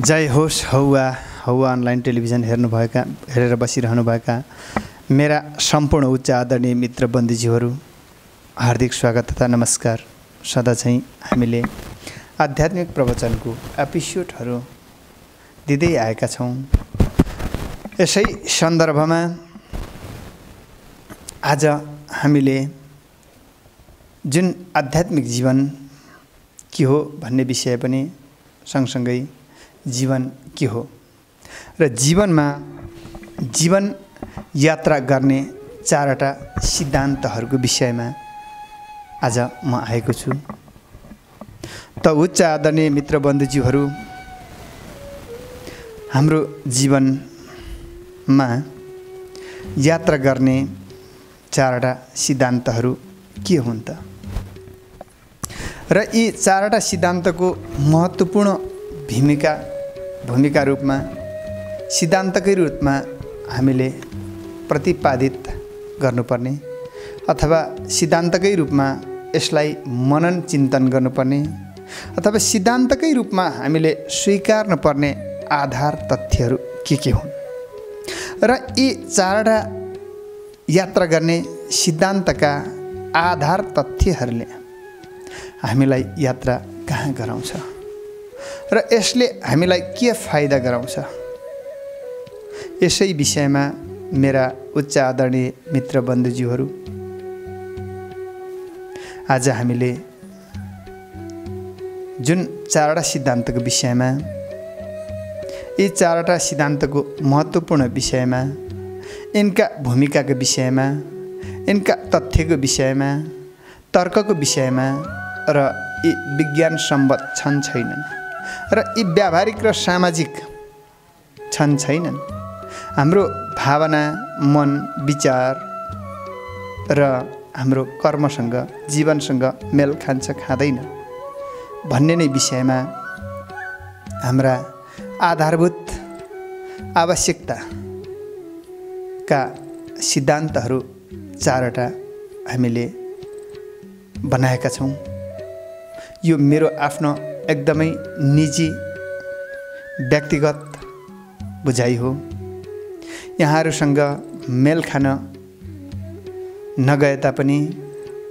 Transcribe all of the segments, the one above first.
जय होस् हौवा online television हेरेर बसिरहनुभएका मेरा सम्पूर्ण उच्च आदरणीय मित्र बन्धुज्यूहरू हार्दिक स्वागत तथा नमस्कार। सदा चाहिँ हामीले आध्यात्मिक प्रवचनको एपिसोडहरू दिँदै आएका छौँ। यसै सन्दर्भमा आज हामीले जुन आध्यात्मिक जीवन के हो भन्ने विषय पनि सँगसँगै जीवन के हो र जीवनमा जीवन यात्रा गर्ने चारवटा सिद्धान्तहरूको विषयमा आज म आएको छु। त उच्च आदरणीय मित्र बन्धुज्यूहरू, हाम्रो जीवनमा यात्रा गर्ने चारवटा सिद्धान्तहरू के हुन् त र यी चारवटा सिद्धान्तको महत्त्वपूर्ण भूमिका रूपमा सिद्धान्तकै रूपमा हामीले प्रतिपादित गर्नुपर्ने अथवा सिद्धान्तकै रूपमा यसलाई मनन चिन्तन गर्नुपर्ने अथवा सिद्धान्तकै रूपमा हामीले स्वीकार्न पर्ने आधार तथ्यहरू के हुन् र यी चारवटा यात्रा गर्ने सिद्धान्तका आधार तथ्यहरूले हामीलाई यात्रा कहाँ गराउँछ र यसले हामीलाई के फाइदा गराउँछ, यसै विषयमा मेरा उच्च आदरणीय मित्र बन्धुज्यूहरू आज हामीले जुन चारवटा सिद्धान्तको विषयमा, यी चारवटा सिद्धान्तको महत्त्वपूर्ण विषयमा, इनका भूमिकाको विषयमा, इनका तथ्यको विषयमा, तर्कको विषयमा र यी विज्ञान सम्बद्ध छन् छैनन् र यी व्यावहारिक र सामाजिक छन् छैनन्, हाम्रो भावना, मन, विचार र हाम्रो कर्मसँग, जीवनसँग मेल खान्छ खाँदैन भन्ने नै विषयमा हाम्रा आधारभूत आवश्यकताका सिद्धान्तहरू चारवटा हामीले बनाएका छौँ। यो मेरो आफ्नो एकदमै निजी व्यक्तिगत बुझाइ हो। यहाँहरूसँग मेल खान नगए तापनि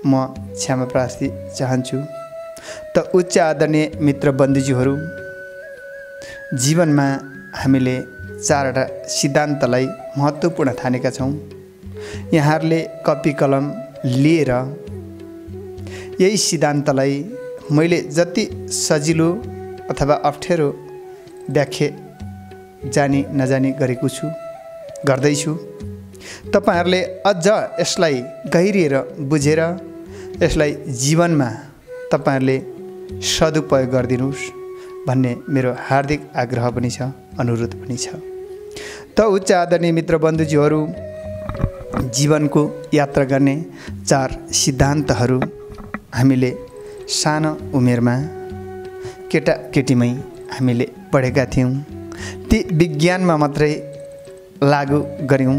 म क्षमा प्रार्थी चाहन्छु। त उच्च आदरणीय मित्र बन्धुज्यूहरू, जीवनमा हामीले चारवटा सिद्धान्तलाई महत्त्वपूर्ण ठानेका छौँ। यहाँहरूले कपी कलम लिएर यही सिद्धान्तलाई मैले जति सजिलो अथवा अप्ठ्यारो व्याख्या जानी नजानी गर्दैछु, तपाईहरूले अझ यसलाई गहिरिएर बुझेर यसलाई जीवनमा तपाईहरूले सदुपयोग गरिदिनुहोस् भन्ने मेरो हार्दिक आग्रह पनि छ, अनुरोध पनि छ। त उच्च आदरणीय मित्र बन्धुज्यूहरू, जीवनको यात्रा गर्ने चार सिद्धान्तहरू हामीले सानो उमेरमा केटाकेटीमै हामीले पढेका थियौँ। ती विज्ञानमा मात्रै लागू गऱ्यौँ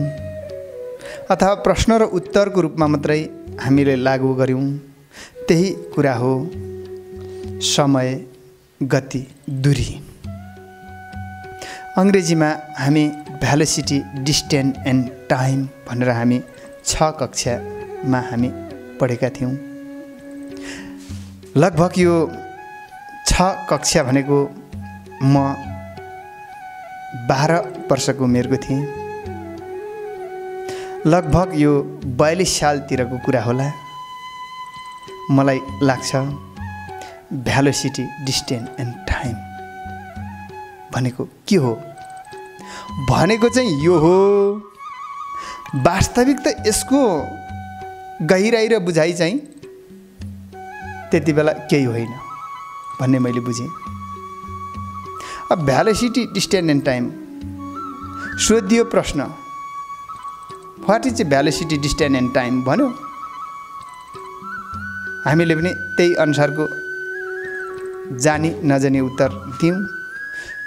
अथवा प्रश्न र उत्तरको रूपमा मात्रै हामीले लागू गऱ्यौँ। त्यही कुरा हो समय, गति, दूरी। अङ्ग्रेजीमा हामी भेलोसिटी, डिस्टेन्स एन्ड टाइम भनेर हामी 6 कक्षामा हामी पढेका थियौँ। लगभग यो 6 कक्षा भनेको म 12 वर्षको उमेरको थिएँ। लगभग यो 42 सालतिरको कुरा होला। मलाई लाग्छ भेलोसिटी, डिस्टेन्स एन्ड टाइम भनेको के हो भनेको चाहिँ यो हो। वास्तविक त यसको गहिराई र बुझाइ चाहिँ त्यति बेला केही होइन भन्ने मैले बुझेँ। अब भेलोसिटी, डिस्टेन्स एन्ड टाइम सोधियो प्रश्न, what is velocity, distance and time भन्यो, हामीले पनि त्यही अनुसारको जानी नजानी उत्तर दियौँ।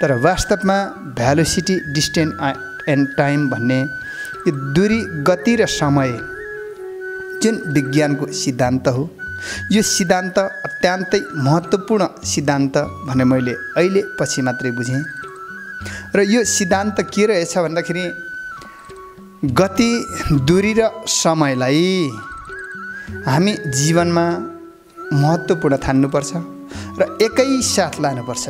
तर वास्तवमा भेलोसिटी, डिस्टेन्स एन्ड टाइम भन्ने यो दूरी, गति र समय जुन विज्ञानको सिद्धान्त हो, यो सिद्धान्त अत्यन्तै महत्त्वपूर्ण सिद्धान्त भने मैले अहिले पछि मात्रै बुझेँ। र यो सिद्धान्त के रहेछ भन्दाखेरि गति, दूरी र समयलाई हामी जीवनमा महत्त्वपूर्ण ठान्नुपर्छ र एकै साथ लानुपर्छ।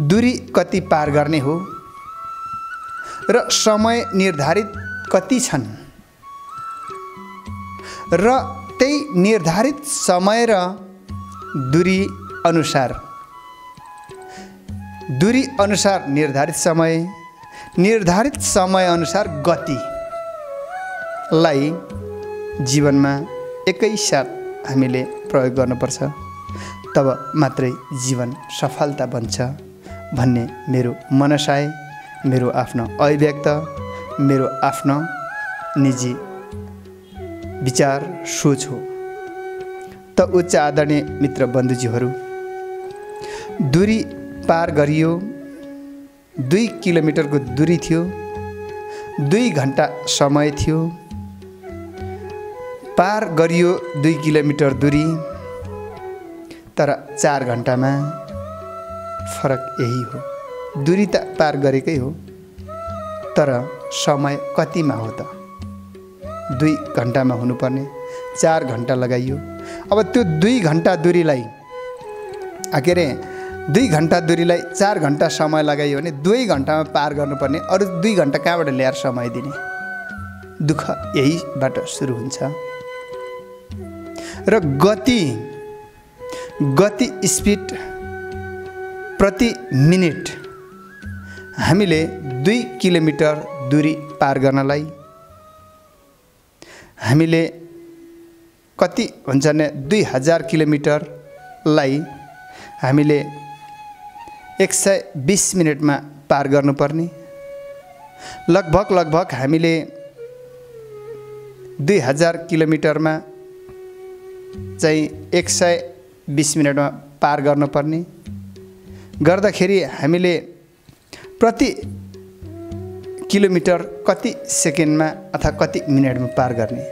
दूरी कति पार गर्ने हो र समय निर्धारित कति छन् र त्यही निर्धारित समय र दूरी अनुसार निर्धारित समय अनुसार गतिलाई जीवनमा एकै साथ हामीले प्रयोग गर्नुपर्छ, तब मात्रै जीवन सफलता बन्छ भन्ने मेरो मनसाय, मेरो आफ्नो अभिव्यक्त, मेरो आफ्नो निजी विचार सोच हो। त उच्च आदरणीय मित्र बन्धुजीहरू, दूरी पार गरियो, 2 किलोमिटरको दूरी थियो, 2 घन्टा समय थियो, पार गरियो 2 किलोमिटर दूरी, तर 4 घन्टामा फरक यही हो। दूरी त पार गरेकै हो, तर समय कतिमा हो त? 2 घन्टामा हुनुपर्ने 4 घन्टा लगाइयो। अब त्यो 2 घन्टा दूरीलाई 2 घन्टा दूरीलाई 4 घन्टा समय लगाइयो भने 2 घन्टामा पार गर्नुपर्ने अरू 2 घन्टा कहाँबाट ल्याएर समय दिने? दुःख यहीबाट सुरु हुन्छ। र गति स्पिड प्रति मिनेट हामीले 2 किलोमिटर दूरी पार गर्नलाई हामीले कति हुन्छ भने 2000 किलोमिटरलाई हामीले 120 मिनेटमा पार गर्नुपर्ने, लगभग हामीले 2000 किलोमिटरमा चाहिँ 120 मिनेटमा पार गर्नुपर्ने, गर्दाखेरि हामीले प्रति किलोमिटर कति सेकेन्डमा अथवा कति मिनेटमा पार गर्ने,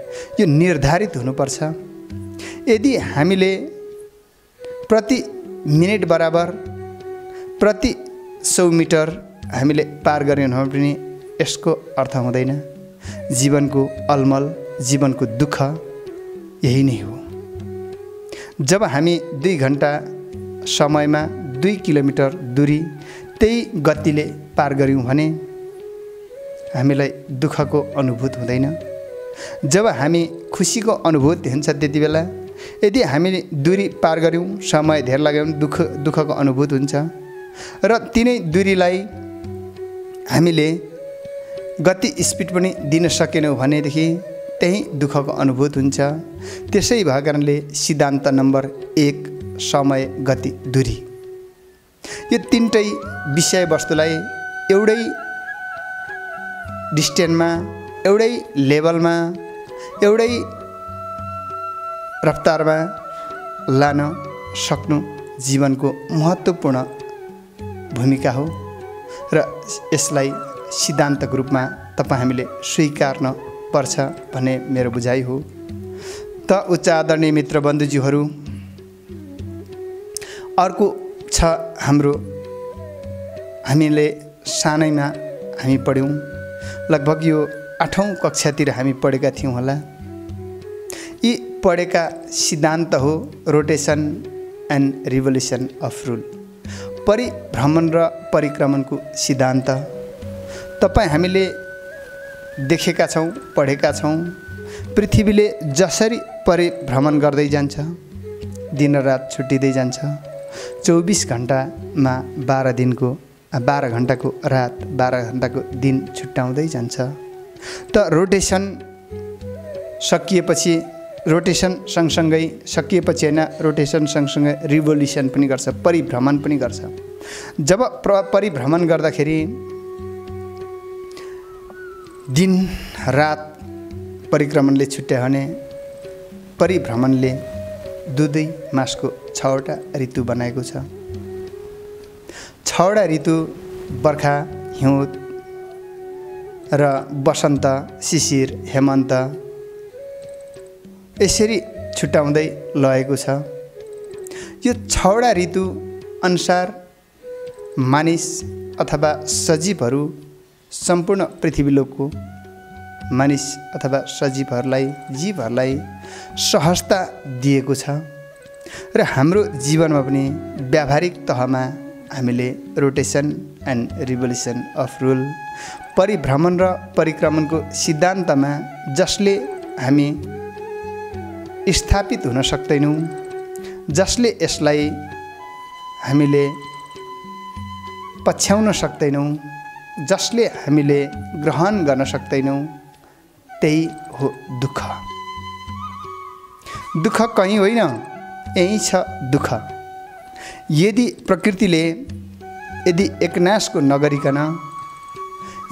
यो निर्धारित हुनुपर्छ। यदि हामीले प्रति मिनेट बराबर प्रति 100 मिटर हामीले पार गरेनौँ भने पनि यसको अर्थ हुँदैन। जीवनको अलमल, जीवनको दुःख यही नै हो। जब हामी 2 घन्टा समयमा 2 किलोमिटर दूरी त्यही गतिले पार गऱ्यौँ भने हामीलाई दुःखको अनुभूति हुँदैन। जब हामी खुसीको अनुभूति हुन्छ त्यति बेला। यदि हामीले दूरी पार गऱ्यौँ, समय धेर लाग्यो भने दुःखको अनुभूति हुन्छ। र तिनै दूरीलाई हामीले गति स्पिड पनि दिन सकेनौँ भनेदेखि त्यही दुःखको अनुभूति हुन्छ। त्यसै भएको कारणले सिद्धान्त नम्बर 1 समय, गति, दूरी, यो तीनटै विषयवस्तुलाई एउटै डिस्टेन्समा, एउटै लेभलमा, एउटै रफ्तारमा लान सक्नु जीवनको महत्त्वपूर्ण भूमिका हो र यसलाई सिद्धान्तको रूपमा तपाईँ हामीले स्वीकार्न पर्छ भन्ने मेरो बुझाइ हो। त उच्च आदरणीय मित्र बन्धुज्यूहरू, अर्को छ हामीले सानैमा हामी पढ्यौँ, लगभग यो 8औं कक्षातिर हामी पढेका थियौँ होला। यी पढेका सिद्धान्त हो rotation and revolution of rule, परिभ्रमण र परिक्रमणको सिद्धान्त। तपाईँ हामीले देखेका छौँ, पढेका छौँ। पृथ्वीले जसरी परिभ्रमण गर्दै जान्छ, दिन रात छुट्टिँदै जान्छ, 24 घन्टामा 12 घन्टाको रात, 12 घन्टाको दिन छुट्याउँदै जान्छ। त रोटेसन सकिएपछि, रोटेसन सँगसँगै सकिएपछि होइन, रोटेसन सँगसँगै रिभोल्युसन पनि गर्छ, परिभ्रमण पनि गर्छ। जब परिभ्रमण गर्दाखेरि दिन रात परिक्रमणले छुट्यायो भने परिभ्रमणले 2 मासको 6वटा ऋतु बनाएको छ। 6वटा ऋतु बर्खा, हिउँद र वसन्त, शिशिर, हेमन्त यसरी छुट्याउँदै लगेको छ। यो 6वटा ऋतु अनुसार मानिस अथवा सजीवहरू सम्पूर्ण पृथ्वीलोकको मानिस अथवा सजीवहरूलाई जीवहरूलाई सहजता दिएको छ र हाम्रो जीवनमा पनि व्यावहारिक तहमा हामीले rotation and revolution of rule परिभ्रमण र परिक्रमणको सिद्धान्तमा जसले हामी स्थापित हुन सक्दैनौँ, जसले यसलाई हामीले पछ्याउन सक्दैनौँ, जसले हामीले ग्रहण गर्न सक्दैनौँ, त्यही हो दुःख। दुःख कहीँ होइन, यही छ दुःख। यदि प्रकृतिले यदि एकनाशको नगरिकन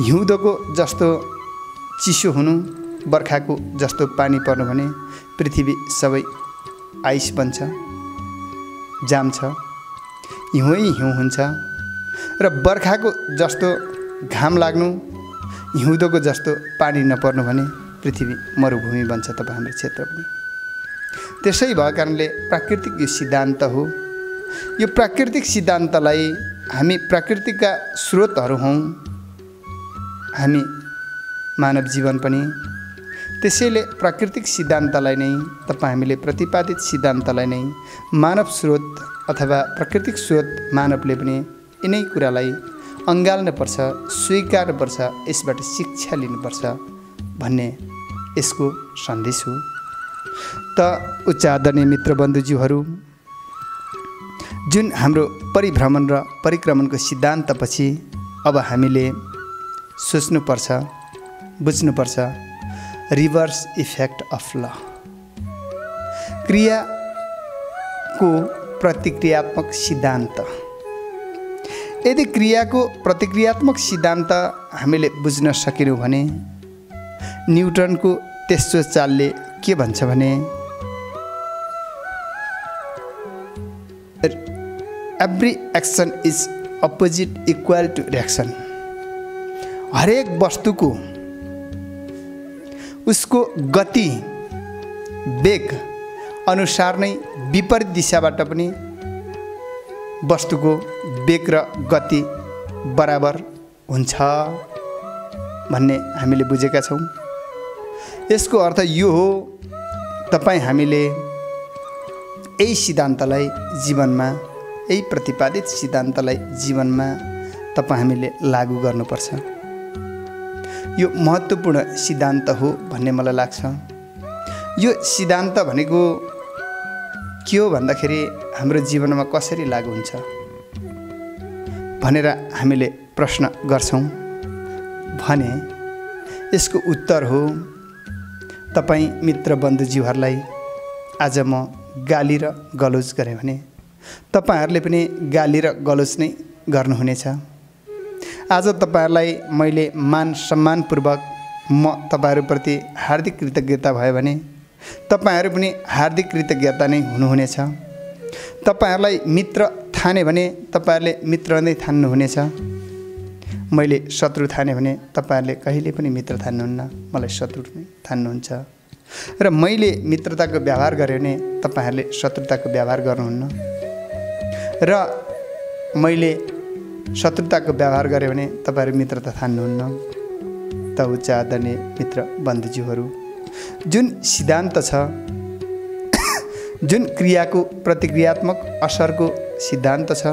हिउँदोको जस्तो चिसो हुनु, बर्खाको जस्तो पानी पर्नु भने पृथ्वी सबै आइस बन्छ, जाम्छ, हिउँै हिउँ हुन्छ। र बर्खाको जस्तो घाम लाग्नु, हिउँदोको जस्तो पानी नपर्नु भने पृथ्वी मरुभूमि बन्छ तपाईँ हाम्रो क्षेत्र पनि। त्यसै भएको कारणले प्राकृतिक यो सिद्धान्त हो। यो प्राकृतिक सिद्धान्तलाई हामी प्रकृतिका स्रोतहरू हौँ, हामी मानव जीवन पनि। त्यसैले प्राकृतिक सिद्धान्तलाई नै हामीले प्रतिपादित सिद्धान्तलाई नै मानव स्रोत अथवा प्राकृतिक स्रोत मानवले पनि यिनै कुरालाई अँगाल्नुपर्छ, स्वीकार्नुपर्छ, यसबाट शिक्षा लिनुपर्छ भन्ने यसको सन्देश हो। त उच्च आदरणीय मित्रबन्धुज्यूहरू, जुन हाम्रो परिभ्रमण र परिक्रमणको सिद्धान्तपछि अब हामीले सोच्नुपर्छ, बुझ्नुपर्छ रिभर्स इफेक्ट अफ ल, क्रियाको प्रतिक्रियात्मक सिद्धान्त। यदि क्रियाको प्रतिक्रियात्मक सिद्धान्त हामीले बुझ्न सकेनौँ भने न्युटनको तेस्रो चालले के भन्छ भने every action is opposite equal to reaction. हरेक वस्तुको उसको गति वेग अनुसार नै विपरीत दिशाबाट पनि वस्तुको वेग र गति बराबर हुन्छ भन्ने हामीले बुझेका छौँ। यसको अर्थ यो हो, तपाईँ हामीले यही सिद्धान्तलाई जीवनमा, यही प्रतिपादित सिद्धान्तलाई जीवनमा तपाईँ हामीले लागू गर्नुपर्छ। यो महत्त्वपूर्ण सिद्धान्त हो भन्ने मलाई लाग्छ। यो सिद्धान्त भनेको के हो भन्दाखेरि हाम्रो जीवनमा कसरी लागू हुन्छ भनेर हामीले प्रश्न गर्छौँ भने यसको उत्तर हो, तपाईँ मित्र बन्धुज्यूहरूलाई आज म गाली र गलोज गरेँ भने तपाईँहरूले पनि गाली र गलोज नै गर्नुहुनेछ। आज तपाईँहरूलाई मैले मान सम्मानपूर्वक म तपाईँहरूप्रति हार्दिक कृतज्ञता भयो भने तपाईँहरू पनि हार्दिक कृतज्ञता नै हुनुहुनेछ। तपाईँहरूलाई मित्र ठाने भने तपाईँहरूले मित्र नै ठान्नुहुनेछ। मैले शत्रु ठाने भने तपाईँहरूले कहिले पनि मित्र ठान्नुहुन्न, मलाई शत्रु नै ठान्नुहुन्छ। र मैले मित्रताको व्यवहार गरेँ भने तपाईँहरूले शत्रुताको व्यवहार गर्नुहुन्न। र मैले शत्रुताको व्यवहार गरेँ भने तपाईँहरू मित्रता ठान्नुहुन्न। त उच्च आदरणीय मित्र बन्धुज्यूहरू, जुन सिद्धान्त छ, जुन क्रियाको प्रतिक्रियात्मक असरको सिद्धान्त छ,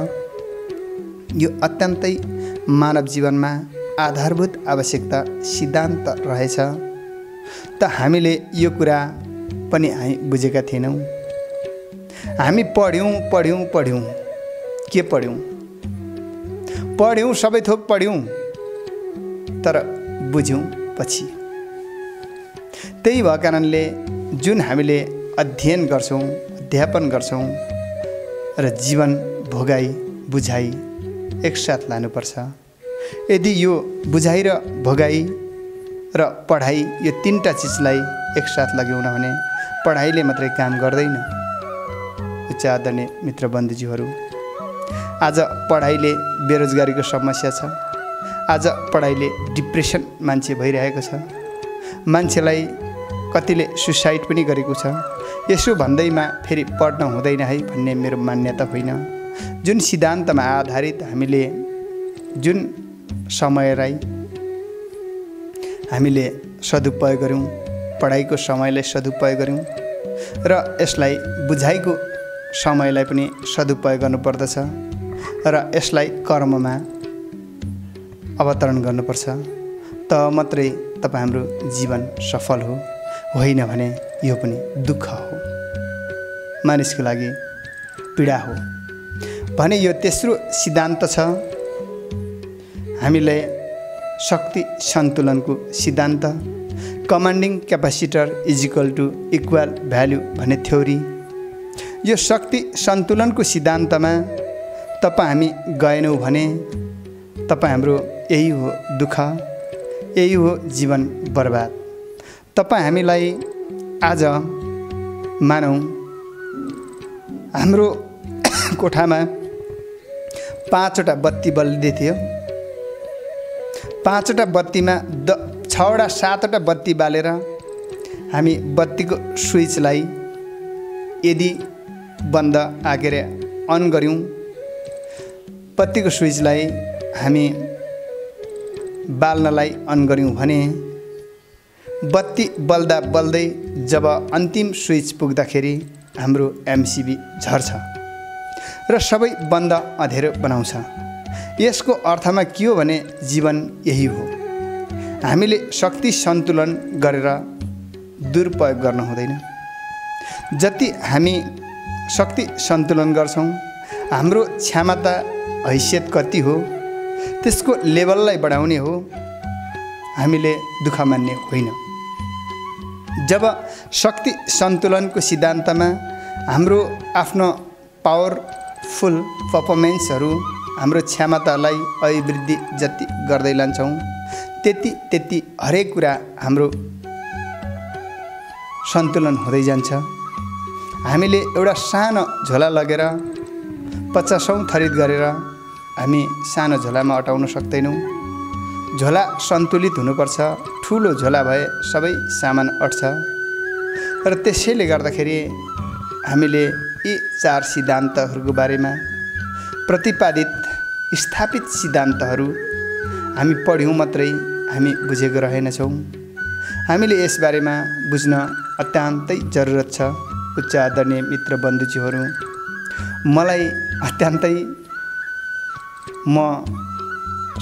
यो अत्यन्तै मानव जीवनमा आधारभूत आवश्यकता सिद्धान्त रहेछ। त हामीले यो कुरा पनि हामी बुझेका थिएनौँ। हामी पढ्यौँ, के पढ्यौँ सबै थोक पढ्यौँ, तर बुझ्यौँ पछि। त्यही भएको कारणले जुन हामीले अध्ययन गर्छौँ, अध्यापन गर्छौँ र जीवन भोगाई बुझाइ एकसाथ लानुपर्छ। यदि यो बुझाइ र भोगाई र पढाइ यो तीनटा चिजलाई एकसाथ लगाउन भने पढाइले मात्रै काम गर्दैन। उच्च आदरणीय मित्र बन्धुज्यूहरू, आज पढाइले बेरोजगारीको समस्या छ। आज पढाइले डिप्रेसन मान्छे भइरहेको छ। मान्छेलाई कतिले सुसाइड पनि गरेको छ। यसो भन्दैमा फेरि पढ्न हुँदैन है भन्ने मेरो मान्यता होइन। जुन सिद्धान्तमा आधारित हामीले जुन समयलाई हामीले सदुपयोग गऱ्यौँ, पढाइको समयलाई सदुपयोग गऱ्यौँ र यसलाई बुझाइको समयलाई पनि सदुपयोग गर्नुपर्दछ र यसलाई कर्ममा अवतरण गर्नुपर्छ। तब मात्रै तपाईँ हाम्रो जीवन सफल हो, होइन भने यो पनि दुःख हो, मानिसको लागि पीडा हो भने यो तेस्रो सिद्धान्त छ हामीले शक्ति सन्तुलनको सिद्धान्त। Commanding capacitor is equal to equal value भन्ने थ्योरी। यो शक्ति सन्तुलनको सिद्धान्तमा तपाईँ हामी गएनौँ भने तपाईँ हाम्रो यही हो दुःख, यही हो जीवन बर्बाद। तपाईँ हामीलाई आज मानौँ हाम्रो कोठामा 5वटा बत्ती बल्दै थियो, 5वटा बत्तीमा 6वटा 7वटा बत्ती बालेर हामी बत्तीको स्विचलाई यदि बन्द आकेर अन गऱ्यौँ, बत्तीको स्विचलाई हामी बाल्नलाई अन गऱ्यौँ भने बत्ती बल्दा बल्दै जब अन्तिम स्विच पुग्दाखेरि हाम्रो एमसिबी झर्छ र सबै बन्द अँधेरो बनाउँछ। यसको अर्थमा के हो भने जीवन यही हो। हामीले शक्ति सन्तुलन गरेर दुरुपयोग गर्न हुँदैन। जति हामी शक्ति सन्तुलन गर्छौँ, हाम्रो क्षमता हैसियत कति हो त्यसको लेभललाई बढाउने हो, हामीले दुःख मान्ने होइन। जब शक्ति सन्तुलनको सिद्धान्तमा हाम्रो आफ्नो पावरफुल पर्फर्मेन्सहरू, हाम्रो क्षमतालाई अभिवृद्धि जति गर्दै लान्छौँ त्यति हरेक कुरा हाम्रो सन्तुलन हुँदै जान्छ। हामीले एउटा सानो झोला लगेर 50औं खरिद गरेर हामी सानो झोलामा अटाउन सक्दैनौँ। झोला सन्तुलित हुनुपर्छ, ठुलो झोला भए सबै सामान अट्छ। र त्यसैले गर्दाखेरि हामीले यी 4 सिद्धान्तहरूको बारेमा प्रतिपादित स्थापित सिद्धान्तहरू हामी पढ्यौँ मात्रै हामी बुझेको रहेनछौँ। हामीले यसबारेमा बुझ्न अत्यन्तै जरुरत छ। उच्च आदरणीय मित्र बन्धुज्यूहरू, मलाई अत्यन्तै म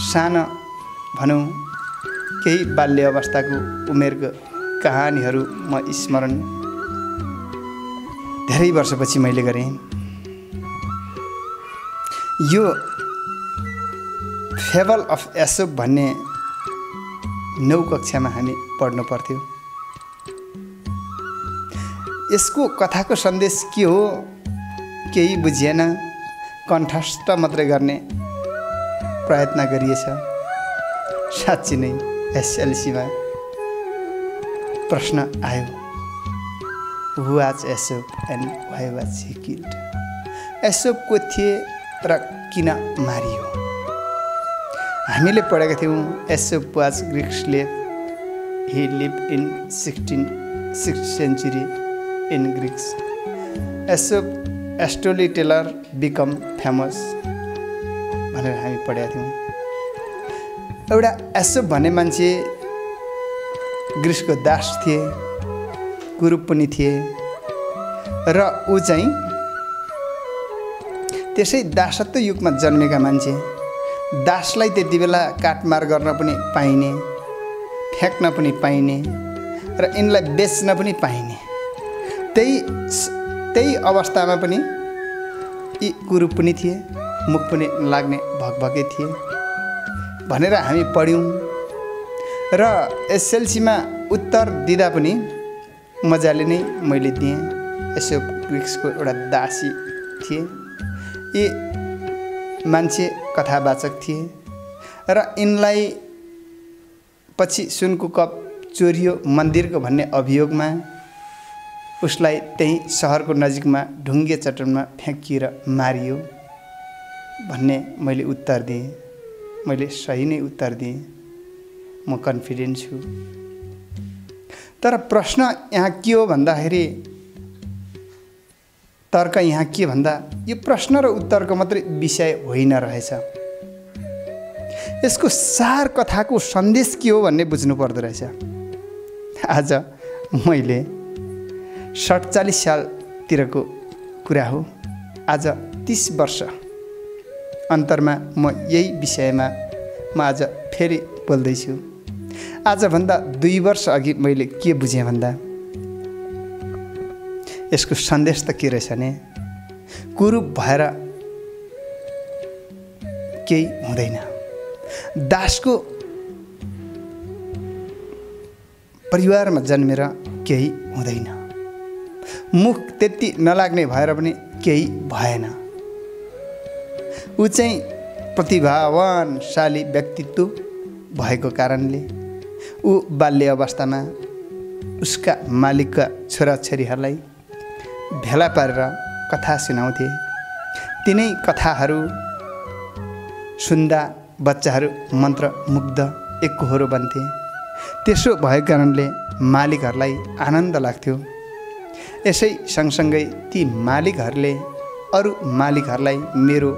सानो भनौँ केही बाल्य अवस्थाको उमेरको कहानीहरू म स्मरण धेरै वर्षपछि मैले गरेँ। यो फेबल अफ एसोप भन्ने 9 कक्षामा हामी पढ्नु पर्थ्यो। यसको कथाको सन्देश के हो केही बुझिएन, कण्ठस्थ मात्रै गर्ने प्रयत्न गरिएछ। साँच्चै नै एसएलसीमा प्रश्न आयो, who was Aesop and why was he killed? Aesop को थिए र किन मारियो? हामीले पढेका थियौँ Aesop was Greek slave, he live in 16th century in Greeks. Aesop story teller become famous भनेर हामी पढेका थियौँ। एउटा एसोप भन्ने मान्छे ग्रीसको दास थिए, कुरूप पनि थिए र ऊ चाहिँ त्यसै दासत्व युगमा जन्मेका मान्छे। दासलाई त्यति बेला काटमार गर्न पनि पाइने, फ्याँक्न पनि पाइने र यिनलाई बेच्न पनि पाइने। त्यही अवस्थामा पनि यी कुरूप पनि थिए, मुख पनि लाग्ने भकभके थिए भनेर हामी पढ्यौँ। र एसएलसीमा उत्तर दिँदा पनि मजाले नै मैले दिएँ। एसोप ग्रीक्सको एउटा दासी थिए, यी मान्छे कथावाचक थिए र यिनलाई पछि सुनको कप चोरियो मन्दिरको भन्ने अभियोगमा उसलाई त्यही सहरको नजिकमा ढुङ्गे चट्टानमा फ्याँकिएर मारियो भन्ने मैले उत्तर दिएँ। मैले सही नै उत्तर दिएँ, म कन्फिडेन्ट छु। तर प्रश्न यहाँ के हो भन्दाखेरि, तर्क यहाँ के भन्दा यो प्रश्न र उत्तरको मात्रै विषय होइन रहेछ। यसको सार कथाको सन्देश के हो भन्ने बुझ्नु पर्दो रहेछ। आज मैले 47 सालतिरको कुरा हो। आज 30 वर्ष अन्तरमा म यही विषयमा म आज फेरि बोल्दैछु। आजभन्दा 2 वर्ष अघि मैले के बुझेँ भन्दा यसको सन्देश त के रहेछ भने कुरूप भएर केही हुँदैन। दासको परिवारमा जन्मेर केही हुँदैन। मुख त्यति नलाग्ने भएर पनि केही भएन। ऊ चाहिँ प्रतिभावानशाली व्यक्तित्व भएको कारणले ऊ बाल्य अवस्थामा उसका मालिकका छोराछोरीहरूलाई भेला पारेर कथा सुनाउँथे। तिनै कथाहरू सुन्दा बच्चाहरू मन्त्रमुग्ध एकहोरो बन्थे। त्यसो भएको कारणले मालिकहरूलाई आनन्द लाग्थ्यो। यसै सँगसँगै ती मालिकहरूले अरू मालिकहरूलाई मेरो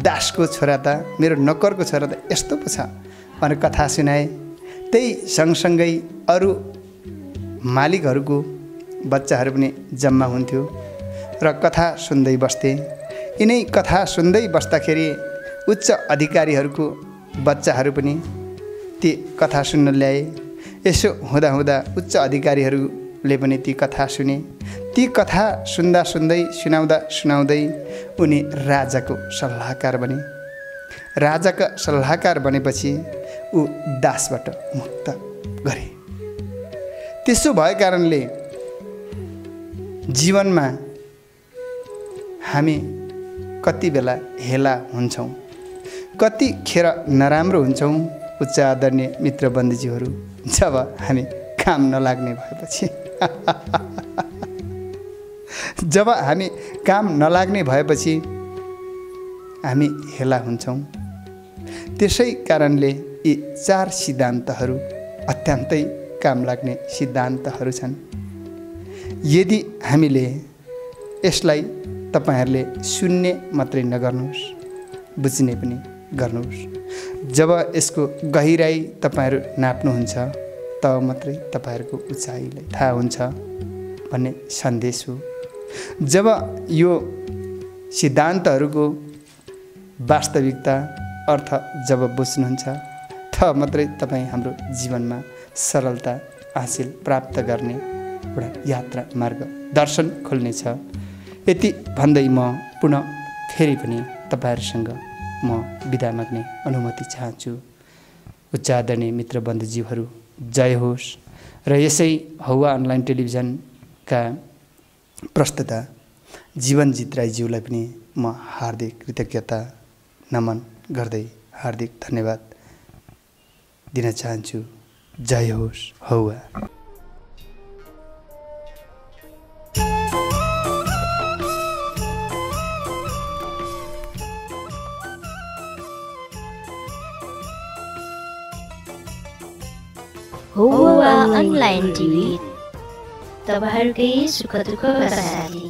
दासको छोरा त मेरो नोकरको छोरा त यस्तो पो छ भनेर कथा सुनाए। त्यही सँगसँगै अरू मालिकहरूको बच्चाहरू पनि जम्मा हुन्थ्यो र कथा सुन्दै बस्थे। यिनै कथा सुन्दै बस्दाखेरि उच्च अधिकारीहरूको बच्चाहरू पनि ती कथा सुन्न ल्याए। यसो हुँदा हुँदा उच्च अधिकारीहरूले पनि ती कथा सुने। ती कथा सुन्दा सुन्दै सुनाउँदा सुनाउँदै उनी राजाको सल्लाहकार बने। राजाका सल्लाहकार बनेपछि ऊ दासबाट मुक्त गरे। त्यसो भएको कारणले जीवनमा हामी कति बेला हेला हुन्छौँ, कतिखेर नराम्रो हुन्छौँ उच्च आदरणीय मित्र बन्धुजीहरू, जब हामी काम नलाग्ने भएपछि जब हामी काम नलाग्ने भएपछि हामी हेला हुन्छौँ। त्यसै कारणले यी 4 सिद्धान्तहरू अत्यन्तै काम लाग्ने सिद्धान्तहरू छन्। यदि हामीले यसलाई तपाईहरूले सुन्ने मात्रै नगर्नुहोस्, बुझ्ने पनि गर्नुहोस्। जब यसको गहिराई तपाईहरू नाप्नुहुन्छ तब मात्रै तपाईहरूको उचाइलाई थाहा हुन्छ भन्ने सन्देश हो। जब यो सिद्धान्तहरूको वास्तविकता अर्थ जब बुझ्नुहुन्छ तब मात्रै तपाईँ हाम्रो जीवनमा सरलता हासिल प्राप्त गर्ने एउटा यात्रा मार्ग दर्शन खोल्नेछ। यति भन्दै म पुनः फेरि पनि तपाईहरूसँग म बिदा माग्ने अनुमति चाहन्छु। उच्च आदरणीय मित्र बन्धुज्यूहरू जय होस्। र यसै हौवा अनलाइन टेलिभिजनका प्रस्तुता जीवनजित राईज्यूलाई पनि म हार्दिक कृतज्ञता नमन गर्दै हार्दिक धन्यवाद दिन चाहन्छु। जय होस् हौवा। हौवा अनलाइन टिभी, तपाईहरुकै सुख दुःखका साथी।